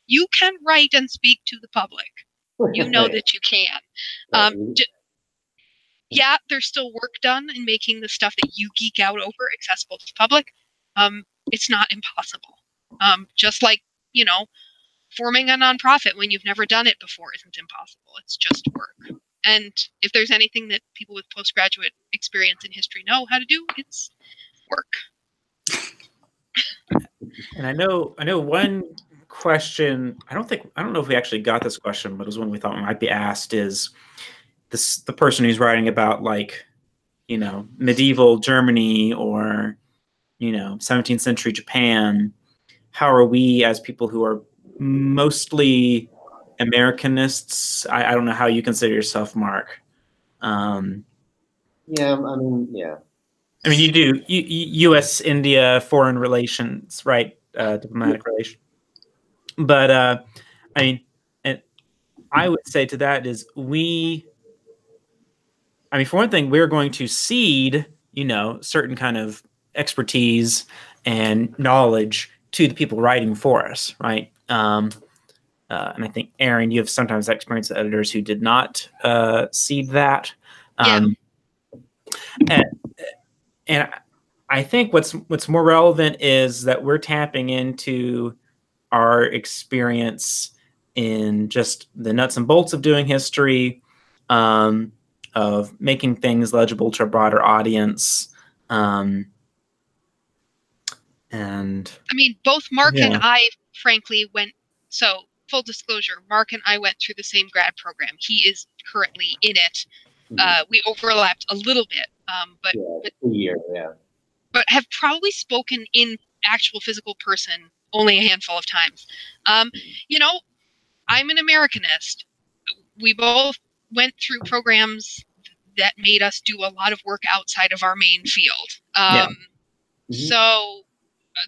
You can write and speak to the public. You know that you can. Yeah, there's still work done in making the stuff that you geek out over accessible to the public. It's not impossible. Just like, you know, forming a nonprofit when you've never done it before isn't impossible. It's just work. And if there's anything that people with postgraduate experience in history know how to do, it's work. And I know one question, I don't know if we actually got this question, but it was one we thought might be asked, is the person who's writing about, like, you know, medieval Germany or, you know, 17th century Japan, how are we as people who are mostly Americanists? I don't know how you consider yourself, Marc. Yeah, I mean, yeah. I mean, you do U.S. India foreign relations, right? Diplomatic relations. But I mean, and I would say to that is I mean, for one thing, we're going to cede, you know, certain kind of expertise and knowledge to the people writing for us, right? And I think, Erin, you have sometimes experienced editors who did not cede that. And I think what's more relevant is that we're tapping into our experience in just the nuts and bolts of doing history, of making things legible to a broader audience. And I mean, both Marc and I, frankly, so full disclosure, Marc and I went through the same grad program. He is currently in it. We overlapped a little bit, but a year, yeah. But have probably spoken in actual physical person only a handful of times. You know, I'm an Americanist. We both went through programs that made us do a lot of work outside of our main field. So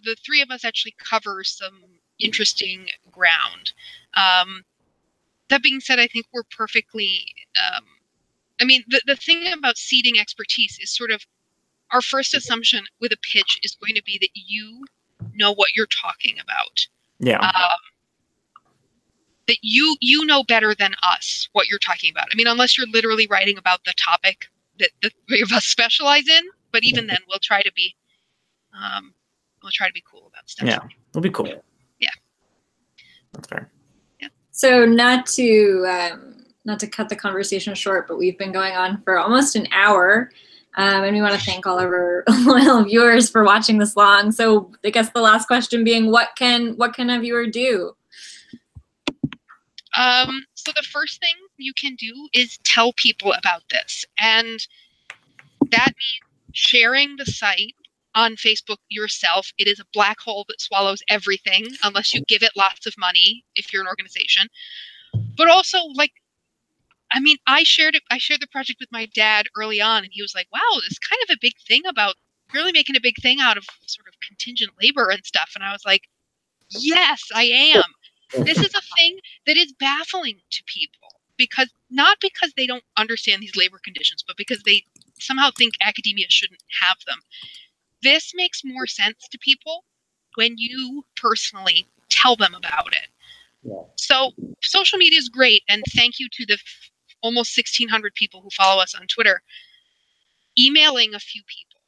the three of us actually cover some interesting ground. That being said, I think we're perfectly... I mean, the thing about seeding expertise is sort of our first assumption with a pitch is going to be that you know what you're talking about. Yeah. That you know better than us what you're talking about. I mean, unless you're literally writing about the topic that the three of us specialize in, but even then we'll try to be cool about stuff. Yeah, we'll be cool. Yeah. That's fair. Yeah. So not to cut the conversation short, but we've been going on for almost an hour. And we want to thank all of our loyal viewers for watching this long. So I guess the last question being, what can a viewer do? So the first thing you can do is tell people about this. And that means sharing the site on Facebook yourself. It is a black hole that swallows everything unless you give it lots of money if you're an organization. But also, like, I mean, I shared the project with my dad early on, and he was like, "Wow, this is kind of a big thing about really making a big thing out of sort of contingent labor and stuff. And I was like, yes, I am. This is a thing that is baffling to people not because they don't understand these labor conditions, but because they somehow think academia shouldn't have them. This makes more sense to people when you personally tell them about it. Yeah. So social media is great, and thank you to the almost 1,600 people who follow us on Twitter, emailing a few people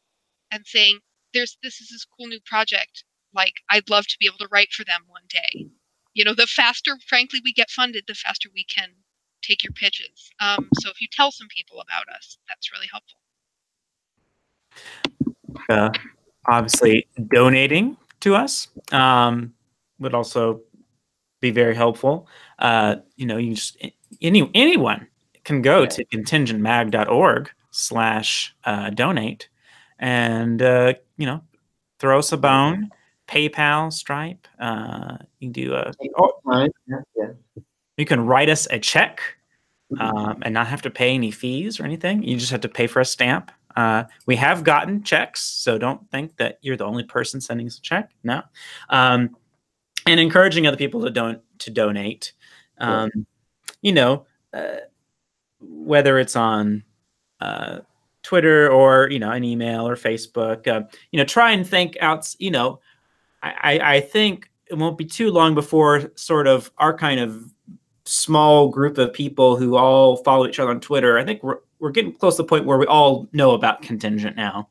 and saying, this is this cool new project. Like, I'd love to be able to write for them one day. You know, the faster, frankly, we get funded, the faster we can take your pitches. So if you tell some people about us, that's really helpful. Obviously, donating to us would also be very helpful. You know, you just anyone can go to contingentmag.org/donate and you know, throw us a bone. PayPal, Stripe. You can do you can write us a check and not have to pay any fees or anything. You just have to pay for a stamp. We have gotten checks, so don't think that you're the only person sending us a check. No. And encouraging other people to donate. You know, whether it's on Twitter or, you know, an email or Facebook, you know, try and think out, you know, I think it won't be too long before sort of our kind of small group of people who all follow each other on Twitter, I think we're getting close to the point where we all know about Contingent now.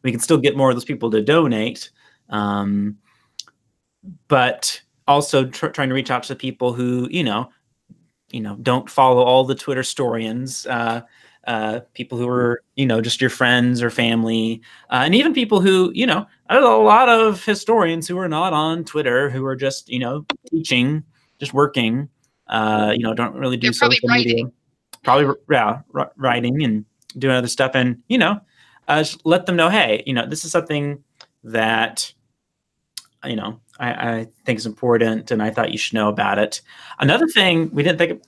We can still get more of those people to donate, but also trying to reach out to the people who, you know, don't follow all the Twitter storians, people who are, you know, just your friends or family, and even people who, you know, there's a lot of historians who are not on Twitter, who are just, you know, teaching, just working, you know, don't really do social media. Probably writing and doing other stuff. And, you know, just let them know, hey, you know, this is something that, you know, I think is important, and I thought you should know about it. Another thing we didn't think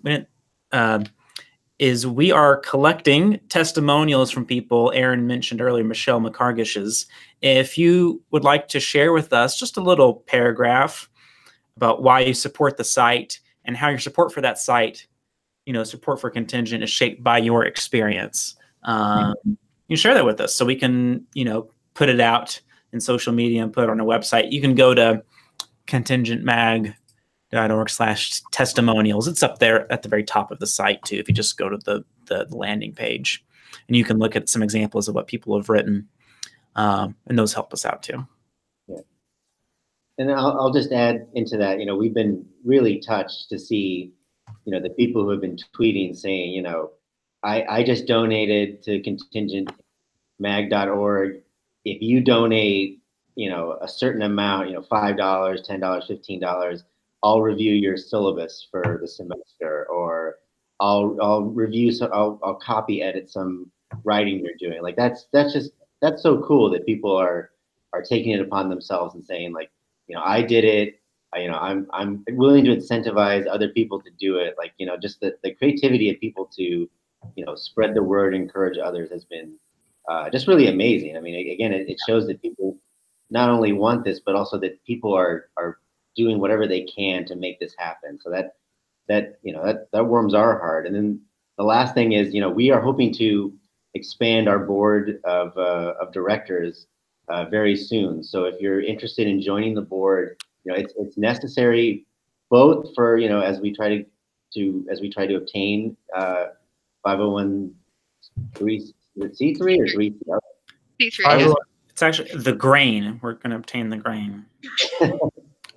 is we are collecting testimonials from people. Erin mentioned earlier, Michelle McCargish's. If you would like to share with us just a little paragraph about why you support the site and how your support for that site, you know, support for Contingent is shaped by your experience, you share that with us so we can, you know, put it out in social media and put it on our website. You can go to contingentmag.org/testimonials. It's up there at the very top of the site too. If you just go to the landing page, and you can look at some examples of what people have written, and those help us out too. Yeah. And I'll just add into that, you know, we've been really touched to see, you know, the people who have been tweeting saying, you know, I just donated to contingentmag.org. If you donate, you know, a certain amount, you know, $5, $10, $15, I'll review your syllabus for the semester, or I'll review, so I'll copy edit some writing you're doing. Like that's so cool that people are taking it upon themselves and saying, like, you know, I did it. You know, I'm willing to incentivize other people to do it. Like, you know, just the creativity of people to, you know, spread the word, encourage others has been just really amazing. I mean, again, it shows that people not only want this, but also that people are doing whatever they can to make this happen. So that you know, that warms our heart. And then the last thing is, you know, we are hoping to expand our board of directors very soon. So if you're interested in joining the board, you know, it's necessary both for, you know, as we try to obtain 501c3 or 3. C3. It's actually the grain. We're going to obtain the grain.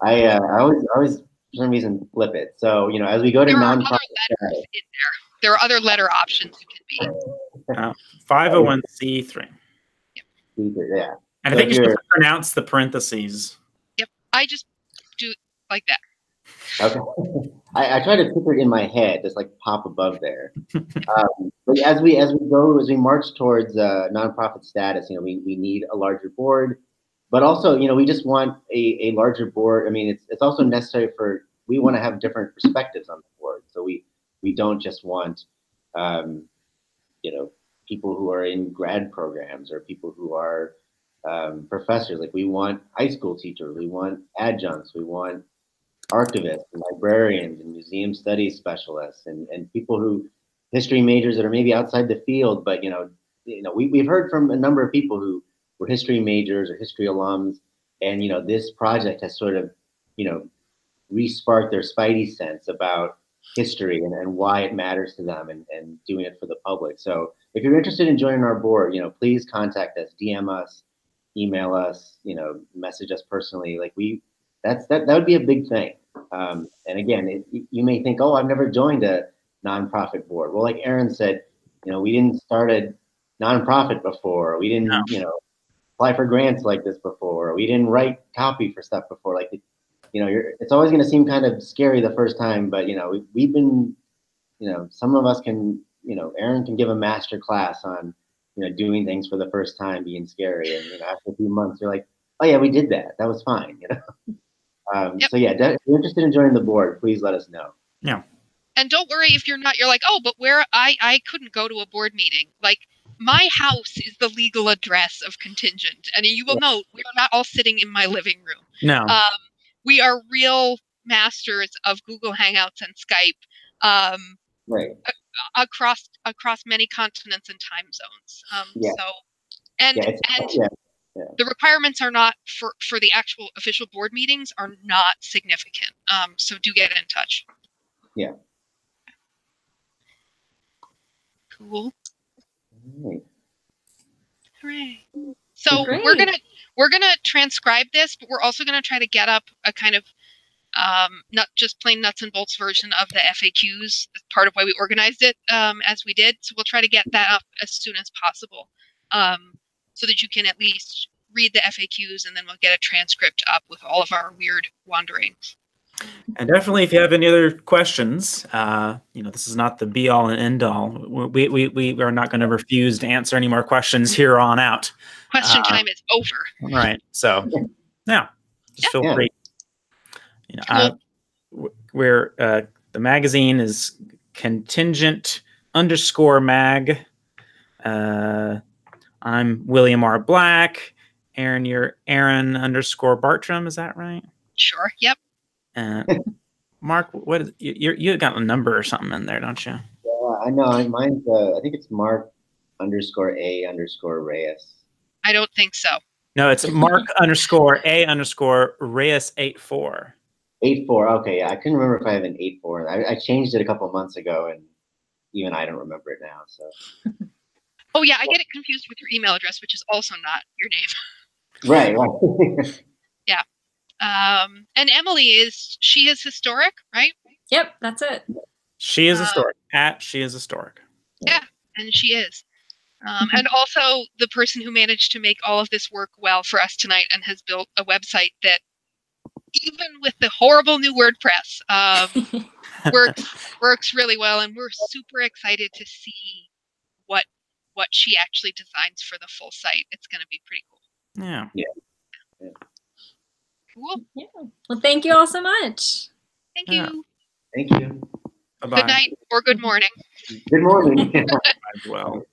I always for some reason flip it. So, you know, as we go to nonprofit, there are other letter options it can be. 501c3. Yep. Yeah. And I think you should pronounce the parentheses. Yep. I just do like that. Okay. I try to picture it in my head, just like pop above there. But as we march towards nonprofit status, you know, we need a larger board, but also, you know, we just want a larger board. I mean, it's also necessary we want to have different perspectives on the board. So we don't just want, you know, people who are in grad programs or people who are professors. Like we want high school teachers, we want adjuncts, we want archivists and librarians and museum studies specialists and people who history majors that are maybe outside the field, but we've heard from a number of people who were history majors or history alums, and this project has sort of re-sparked their spidey sense about history and why it matters to them and doing it for the public. So if you're interested in joining our board, please contact us, DM us, email us, message us personally. Like that would be a big thing. And again, you may think, oh, I've never joined a nonprofit board. Well, like Erin said, we didn't start a nonprofit before. We didn't, apply for grants like this before. We didn't write copy for stuff before. Like, it's always going to seem kind of scary the first time, but we've been, some of us can, Erin can give a master class on, doing things for the first time, being scary, and after a few months, you're like, oh yeah, we did that. That was fine. So yeah, if you're interested in joining the board, please let us know. Yeah. And don't worry if you're not. You're like, oh, but where I couldn't go to a board meeting. Like my house is the legal address of Contingent, and you will note we are not all sitting in my living room. No. We are real masters of Google Hangouts and Skype. Right. Across many continents and time zones. The requirements are not for the actual official board meetings are not significant. So do get in touch. Yeah. Cool. Right. Hooray. So we're gonna transcribe this, but we're also gonna try to get up a kind of not just plain nuts and bolts version of the FAQs. That's part of why we organized it as we did. So we'll try to get that up as soon as possible so that you can at least read the FAQs, and then we'll get a transcript up with all of our weird wanderings. And definitely, if you have any other questions, this is not the be all and end all. We are not going to refuse to answer any more questions here on out. Question time is over. Right. So, yeah, just feel free. We're the magazine is Contingent _mag. I'm William R. Black. Erin, you're Erin _Bartram. Is that right? Sure. Yep. Mark, what is you got a number or something in there, don't you? Yeah, I know. Mine's I think it's Marc _A _Reyes. I don't think so. No, it's Marc _A Reyes 84. 84. Okay, yeah. I couldn't remember if I have an 84. I changed it a couple of months ago, and even I don't remember it now. So. Oh yeah, I get it confused with your email address, which is also not your name. Right. Yeah. And Emily is historic, right? Yep, that's it. She is historic. She is historic. Yeah, and she is. And also the person who managed to make all of this work well for us tonight and has built a website that, even with the horrible new WordPress, works really well, and we're super excited to see what she actually designs for the full site. It's going to be pretty cool. Yeah. Cool. Yeah. Well, thank you all so much. Thank you. Thank you. Bye-bye. Good night or good morning. Good morning. Well.